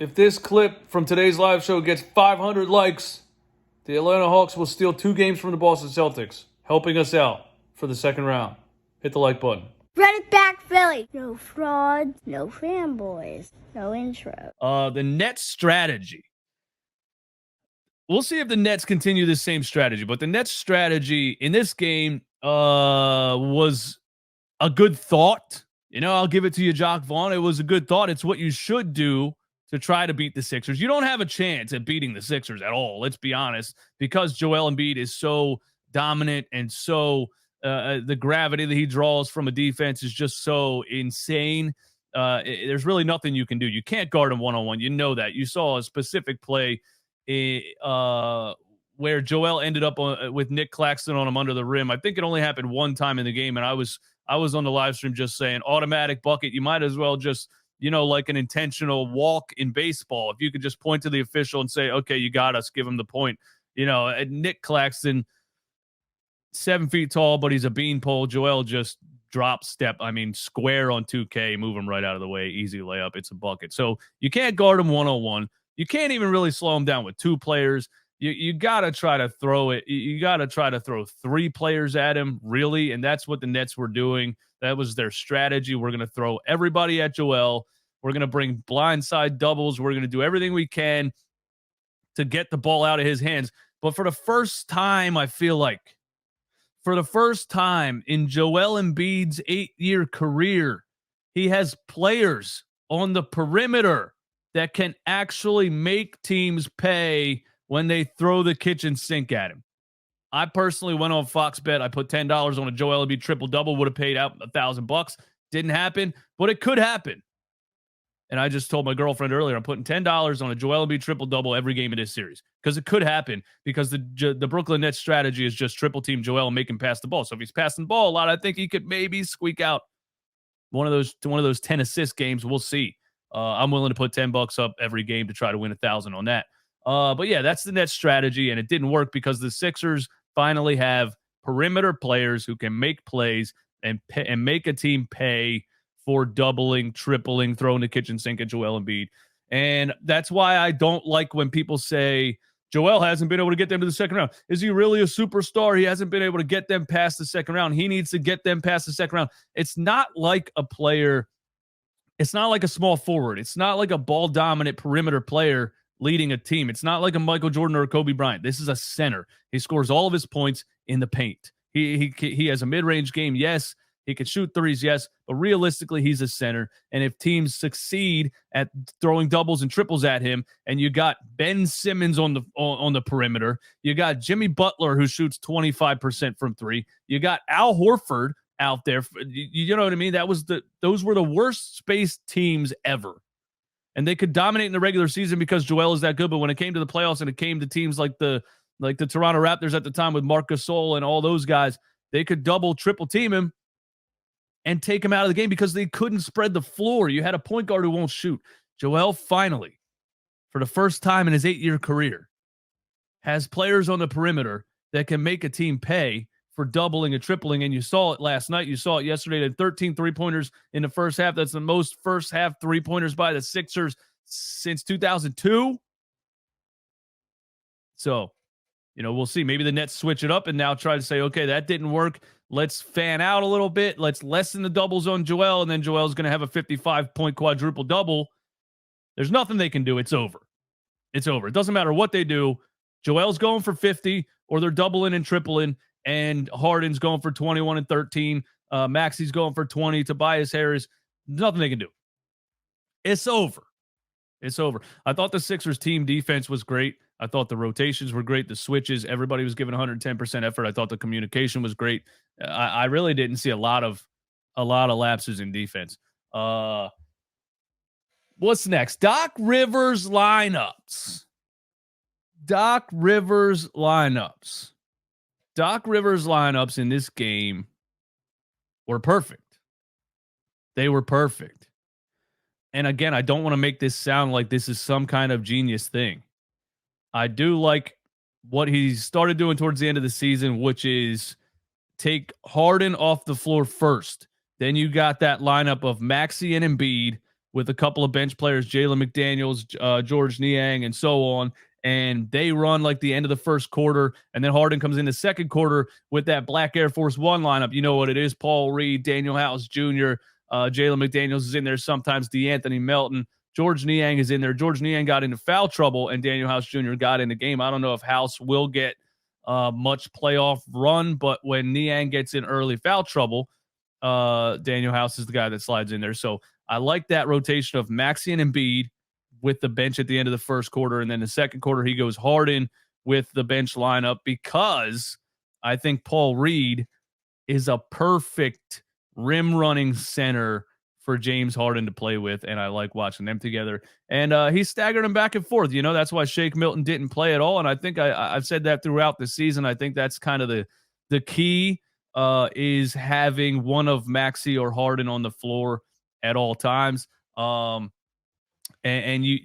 If this clip from today's live show gets 500 likes, the Atlanta Hawks will steal 2 games from the Boston Celtics, helping us out for the second round. Hit the like button. Run it back, Philly. No frauds, no fanboys, no intro. The Nets strategy. We'll see if the Nets continue this same strategy, but the Nets strategy in this game was a good thought. I'll give it to you, Jock Vaughn. It was a good thought. It's what you should do to try to beat the Sixers. You don't have a chance at beating the Sixers at all, let's be honest, because Joel Embiid is so dominant and so the gravity that he draws from a defense is just so insane. There's really nothing you can do. You can't guard him one-on-one. You know that. You saw a specific play where Joel ended up with Nick Claxton on him under the rim. I think it only happened one time in the game, and I was on the live stream just saying, automatic bucket. You might as well just, like an intentional walk in baseball. If you could just point to the official and say, okay, you got us, give him the point. Nick Claxton, 7 feet tall, but he's a beanpole. Joel just drop step. Square on 2K, move him right out of the way. Easy layup. It's a bucket. So you can't guard him one-on-one. You can't even really slow him down with 2 players. You got to try to throw it. You got to try to throw 3 players at him, really, and that's what the Nets were doing. That was their strategy. We're going to throw everybody at Joel. We're going to bring blindside doubles. We're going to do everything we can to get the ball out of his hands. But for the first time, I feel like, for the first time in Joel Embiid's 8-year career, he has players on the perimeter that can actually make teams pay when they throw the kitchen sink at him. I personally went on Fox Bet. I put $10 on a Joel Embiid triple-double, would have paid out $1,000. Didn't happen, but it could happen. And I just told my girlfriend earlier, I'm putting $10 on a Joel Embiid triple-double every game of this series because it could happen because the Brooklyn Nets strategy is just triple-team Joel and make him pass the ball. So if he's passing the ball a lot, I think he could maybe squeak out one of those 10 assist games. We'll see. I'm willing to put $10 up every game to try to win 1,000 on that. But yeah, that's the Nets strategy, and it didn't work because the Sixers finally have perimeter players who can make plays and make a team pay for doubling, tripling, throwing the kitchen sink at Joel Embiid. And that's why I don't like when people say Joel hasn't been able to get them to the second round. Is he really a superstar? He hasn't been able to get them past the second round. He needs to get them past the second round. It's not like a player. It's not like a small forward. It's not like a ball-dominant perimeter player leading a team. It's not like a Michael Jordan or a Kobe Bryant. This is a center. He scores all of his points in the paint. He has a mid-range game, yes. He can shoot threes, yes, but realistically, he's a center. And if teams succeed at throwing doubles and triples at him, and you got Ben Simmons on the perimeter, you got Jimmy Butler who shoots 25% from 3, you got Al Horford out there. You know what I mean? Those were the worst spaced teams ever. And they could dominate in the regular season because Joel is that good. But when it came to the playoffs and it came to teams like the Toronto Raptors at the time with Marc Gasol and all those guys, they could double, triple team him and take him out of the game because they couldn't spread the floor. You had a point guard who won't shoot. Joel finally, for the first time in his 8-year career, has players on the perimeter that can make a team pay for doubling and tripling, and you saw it last night. You saw it yesterday. They had 13 three-pointers in the first half. That's the most first-half three-pointers by the Sixers since 2002. So, we'll see. Maybe the Nets switch it up and now try to say, okay, that didn't work. Let's fan out a little bit. Let's lessen the doubles on Joel, and then Joel's going to have a 55-point quadruple-double. There's nothing they can do. It's over. It's over. It doesn't matter what they do. Joel's going for 50, or they're doubling and tripling, and Harden's going for 21 and 13. Maxi's going for 20. Tobias Harris, nothing they can do. It's over. It's over. I thought the Sixers team defense was great. I thought the rotations were great. The switches, everybody was giving 110% effort. I thought the communication was great. I really didn't see a lot of lapses in defense. What's next? Doc Rivers lineups. Doc Rivers lineups in this game were perfect. They were perfect. And again, I don't want to make this sound like this is some kind of genius thing. I do like what he started doing towards the end of the season, which is take Harden off the floor first. Then you got that lineup of Maxey and Embiid with a couple of bench players, Jalen McDaniels, George Niang, and so on. And they run like the end of the first quarter, and then Harden comes in the second quarter with that Black Air Force One lineup. You know what it is: Paul Reed, Daniel House Jr., Jalen McDaniels is in there sometimes, DeAnthony Melton, George Niang is in there. George Niang got into foul trouble, and Daniel House Jr. got in the game. I don't know if House will get much playoff run, but when Niang gets in early foul trouble, Daniel House is the guy that slides in there. So I like that rotation of Maxey and Embiid with the bench at the end of the first quarter. And then the second quarter, he goes Harden with the bench lineup, because I think Paul Reed is a perfect rim running center for James Harden to play with. And I like watching them together. And he's staggered them back and forth. You know, that's why Shake Milton didn't play at all. And I think I've said that throughout the season. I think that's kind of the key is having one of Maxey or Harden on the floor at all times. And you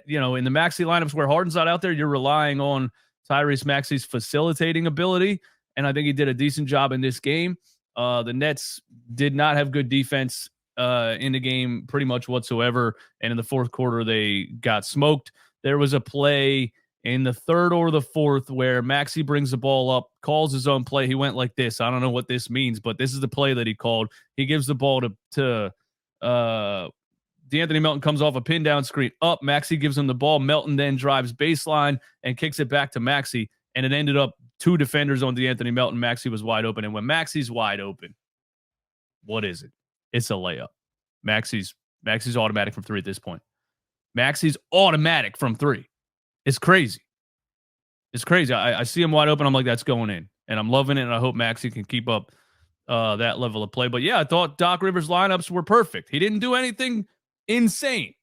know, in the Maxey lineups where Harden's not out there, you're relying on Tyrese Maxey's facilitating ability. And I think he did a decent job in this game. The Nets did not have good defense in the game pretty much whatsoever. And in the fourth quarter, they got smoked. There was a play in the third or the fourth where Maxey brings the ball up, calls his own play. He went like this. I don't know what this means, but this is the play that he called. He gives the ball to DeAnthony Melton, comes off a pin down screen up. Maxey gives him the ball. Melton then drives baseline and kicks it back to Maxey. And it ended up two defenders on DeAnthony Melton. Maxey was wide open. And when Maxey's wide open, what is it? It's a layup. Maxey's automatic from three at this point. Maxey's automatic from three. It's crazy. It's crazy. I see him wide open. I'm like, that's going in. And I'm loving it. And I hope Maxey can keep up that level of play. But yeah, I thought Doc Rivers' lineups were perfect. He didn't do anything insane.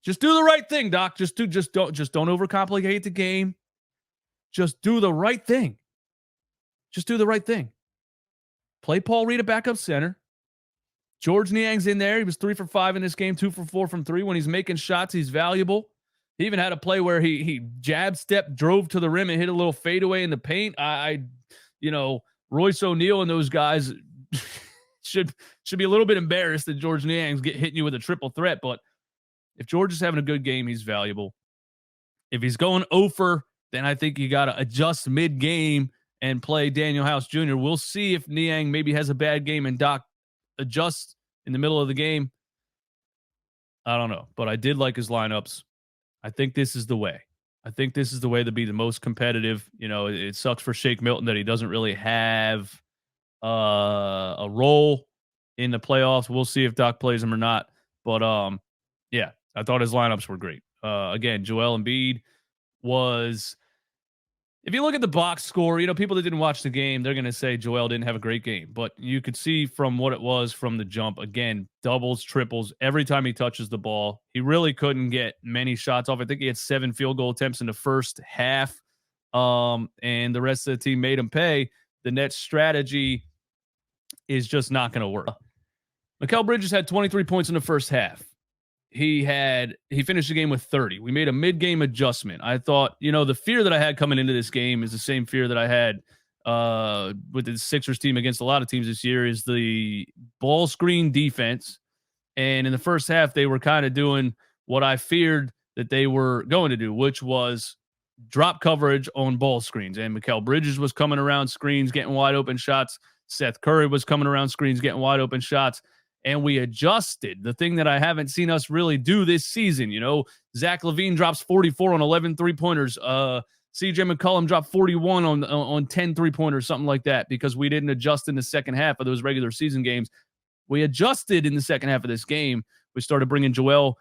Just do the right thing, Doc. Just don't overcomplicate the game. Just do the right thing. Just do the right thing. Play Paul Reed at backup center. George Niang's in there. He was 3 for 5 in this game, 2 for 4 from 3. When he's making shots, he's valuable. He even had a play where he jab step, drove to the rim, and hit a little fadeaway in the paint. Royce O'Neal and those guys should be a little bit embarrassed that George Niang's hitting you with a triple threat. But if George is having a good game, he's valuable. If he's going over, then I think you got to adjust mid-game and play Daniel House Jr. We'll see if Niang maybe has a bad game and Doc adjusts in the middle of the game. I don't know, but I did like his lineups. I think this is the way. I think this is the way to be the most competitive. You know, it sucks for Shake Milton that he doesn't really have a role in the playoffs. We'll see if Doc plays him or not. But yeah, I thought his lineups were great. Again, Joel Embiid was, if you look at the box score, you know, people that didn't watch the game, they're going to say Joel didn't have a great game. But you could see from what it was from the jump, again, doubles, triples, every time he touches the ball. He really couldn't get many shots off. I think he had 7 field goal attempts in the first half, and the rest of the team made him pay. The Nets strategy is just not going to work. Mikal Bridges had 23 points in the first half. He finished the game with 30. We made a mid-game adjustment. I thought, you know, the fear that I had coming into this game is the same fear that I had with the Sixers team against a lot of teams this year, is the ball screen defense. And in the first half, they were kind of doing what I feared that they were going to do, which was drop coverage on ball screens. And Mikal Bridges was coming around screens, getting wide open shots. Seth Curry was coming around screens, getting wide open shots. And we adjusted, the thing that I haven't seen us really do this season. You know, Zach LaVine drops 44 on 11 3-pointers. CJ McCollum dropped 41 on 10 3-pointers, something like that, because we didn't adjust in the second half of those regular season games. We adjusted in the second half of this game. We started bringing Joel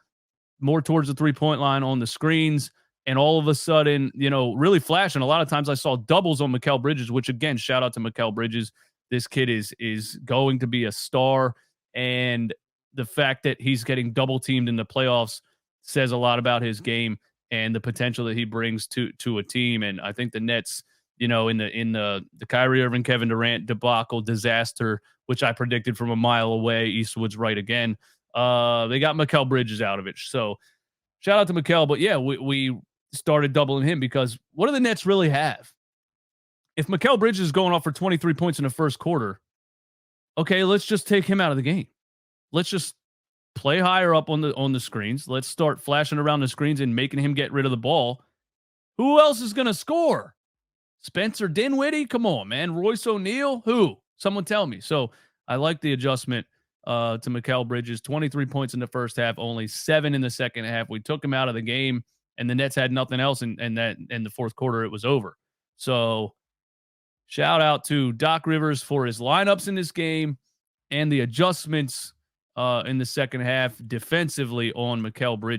more towards the 3-point line on the screens. And all of a sudden, you know, really flashing. A lot of times I saw doubles on Mikal Bridges, which, again, shout out to Mikal Bridges. This kid is going to be a star. And the fact that he's getting double teamed in the playoffs says a lot about his game and the potential that he brings to a team. And I think the Nets, you know, in the Kyrie Irving, Kevin Durant debacle disaster, which I predicted from a mile away, Eastwood's right again. They got Mikal Bridges out of it. So shout out to Mikal. But yeah, we started doubling him, because what do the Nets really have? If Mikal Bridges is going off for 23 points in the first quarter, okay, let's just take him out of the game. Let's just play higher up on the screens. Let's start flashing around the screens and making him get rid of the ball. Who else is going to score? Spencer Dinwiddie? Come on, man. Royce O'Neal? Who? Someone tell me. So I like the adjustment to Mikal Bridges. 23 points in the first half, only 7 in the second half. We took him out of the game, and the Nets had nothing else, and that in the fourth quarter it was over. So shout out to Doc Rivers for his lineups in this game and the adjustments in the second half defensively on Mikal Bridges.